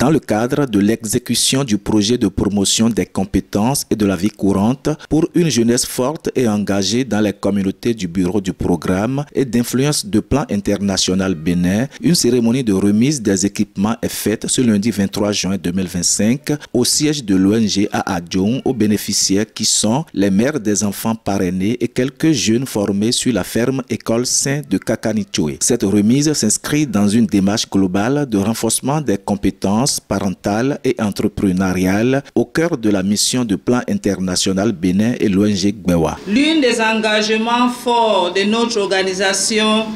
dans le cadre de l'exécution du projet de promotion des compétences et de la vie courante pour une jeunesse forte et engagée dans les communautés du bureau du programme et d'influence de Plan International Bénin, une cérémonie de remise des équipements est faite ce lundi 23 juin 2025 au siège de l'ONG à Adjoum aux bénéficiaires qui sont les mères des enfants parrainés et quelques jeunes formés sur la ferme École Saint de Kakanichoe. Cette remise s'inscrit dans une démarche globale de renforcement des compétences parentales et entrepreneuriales au cœur de la mission de Plan International Bénin et l'ONG Gbewa. L'un des engagements forts de notre organisation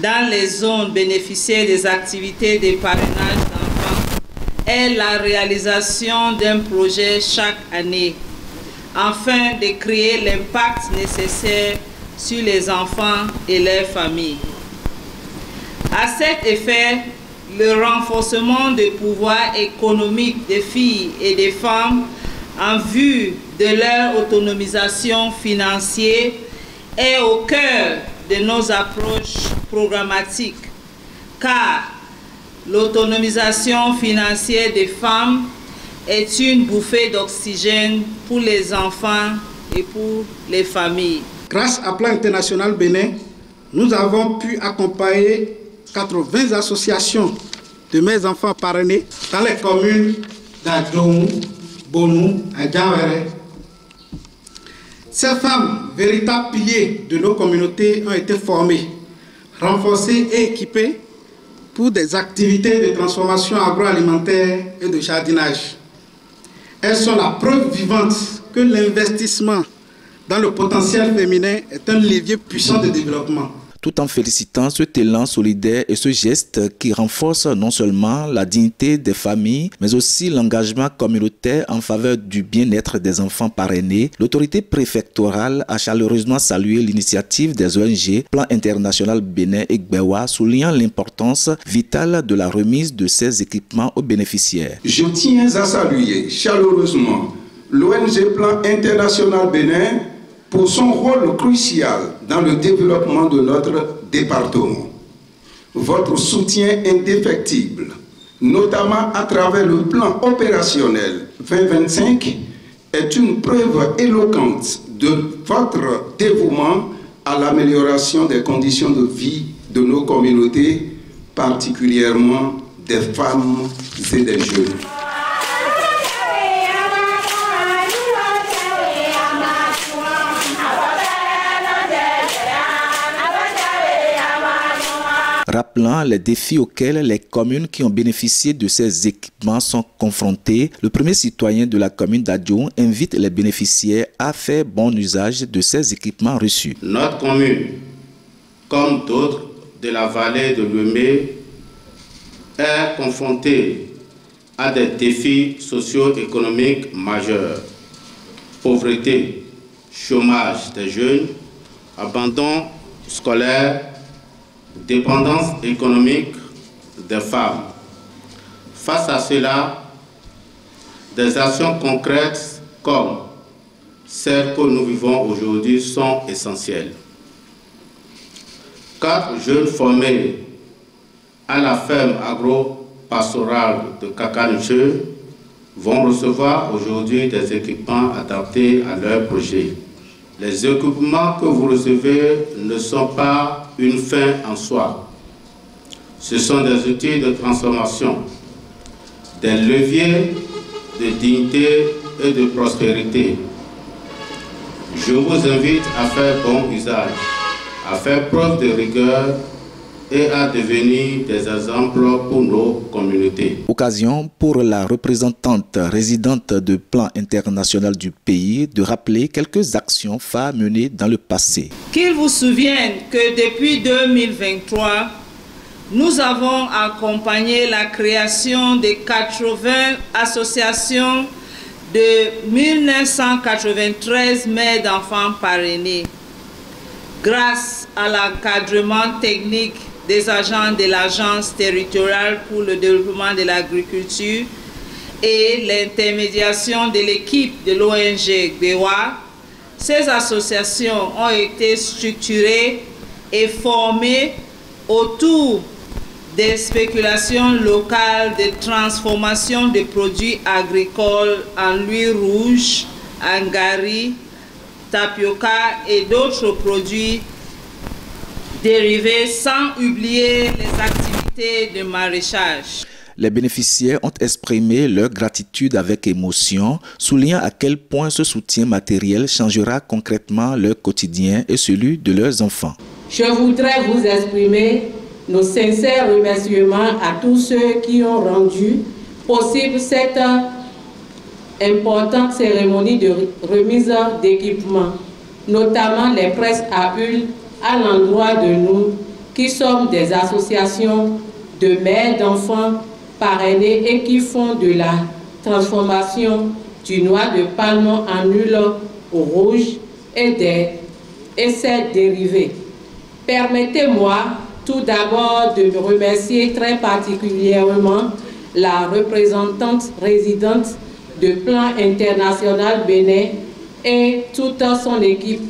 dans les zones bénéficiaires des activités de parrainage d'enfants est la réalisation d'un projet chaque année afin de créer l'impact nécessaire sur les enfants et leurs familles. À cet effet, le renforcement des pouvoirs économiques des filles et des femmes en vue de leur autonomisation financière est au cœur de nos approches programmatiques, car l'autonomisation financière des femmes est une bouffée d'oxygène pour les enfants et pour les familles. Grâce à Plan International Bénin, nous avons pu accompagner 80 associations de mères enfants parrainés dans les communes d'Adjoum, Bonou et Djawere. Ces femmes, véritables piliers de nos communautés, ont été formées, renforcées et équipées pour des activités de transformation agroalimentaire et de jardinage. Elles sont la preuve vivante que l'investissement dans le potentiel féminin est un levier puissant de développement. Tout en félicitant cet élan solidaire et ce geste qui renforce non seulement la dignité des familles, mais aussi l'engagement communautaire en faveur du bien-être des enfants parrainés, l'autorité préfectorale a chaleureusement salué l'initiative des ONG Plan International Bénin et Gbewa, soulignant l'importance vitale de la remise de ces équipements aux bénéficiaires. Je tiens à saluer chaleureusement l'ONG Plan International Bénin pour son rôle crucial dans le développement de notre département. Votre soutien indéfectible, notamment à travers le plan opérationnel 2025, est une preuve éloquente de votre dévouement à l'amélioration des conditions de vie de nos communautés, particulièrement des femmes et des jeunes. Rappelant les défis auxquels les communes qui ont bénéficié de ces équipements sont confrontées, le premier citoyen de la commune d'Adjoum invite les bénéficiaires à faire bon usage de ces équipements reçus. Notre commune, comme d'autres de la vallée de l'Ouémé, est confrontée à des défis socio-économiques majeurs. Pauvreté, chômage des jeunes, abandon scolaire, dépendance économique des femmes. Face à cela, des actions concrètes comme celles que nous vivons aujourd'hui sont essentielles. 4 jeunes formés à la ferme agro-pastorale de Kakanichoe vont recevoir aujourd'hui des équipements adaptés à leur projet. Les équipements que vous recevez ne sont pas une fin en soi. Ce sont des outils de transformation, des leviers de dignité et de prospérité. Je vous invite à faire bon usage, à faire preuve de rigueur et à devenir des exemples pour nos communautés. Occasion pour la représentante résidente de Plan International du pays de rappeler quelques actions phares menées dans le passé. Qu'il vous souvienne que depuis 2023, nous avons accompagné la création de 80 associations de 1993 mères d'enfants parrainés. Grâce à l'encadrement technique des agents de l'Agence territoriale pour le développement de l'agriculture et l'intermédiation de l'équipe de l'ONG Gbewa, ces associations ont été structurées et formées autour des spéculations locales de transformation des produits agricoles en huile rouge, angari, tapioca et d'autres produits dérivés, sans oublier les activités de maraîchage. Les bénéficiaires ont exprimé leur gratitude avec émotion, soulignant à quel point ce soutien matériel changera concrètement leur quotidien et celui de leurs enfants. Je voudrais vous exprimer nos sincères remerciements à tous ceux qui ont rendu possible cette importante cérémonie de remise d'équipement, notamment les presses à huile à l'endroit de nous qui sommes des associations de mères d'enfants parrainés et qui font de la transformation du noix de palme en huile au rouge et ses dérivés. Permettez-moi tout d'abord de remercier très particulièrement la représentante résidente de Plan International Bénin et toute son équipe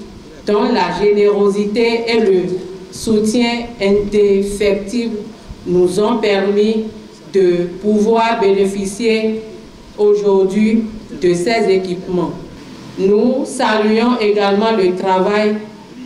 dont la générosité et le soutien indéfectible nous ont permis de pouvoir bénéficier aujourd'hui de ces équipements. Nous saluons également le travail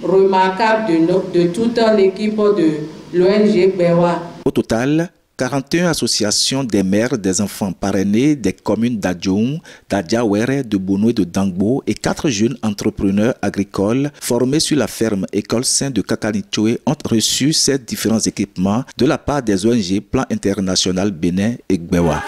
remarquable de toute l'équipe de l'ONG Gbewa. Au total, 41 associations des mères des enfants parrainés des communes d'Adjoum, d'Adiawere, de Bono et de Dangbo et 4 jeunes entrepreneurs agricoles formés sur la ferme École Saint de Kakanichoe ont reçu ces différents équipements de la part des ONG Plan International Bénin et Gbewa.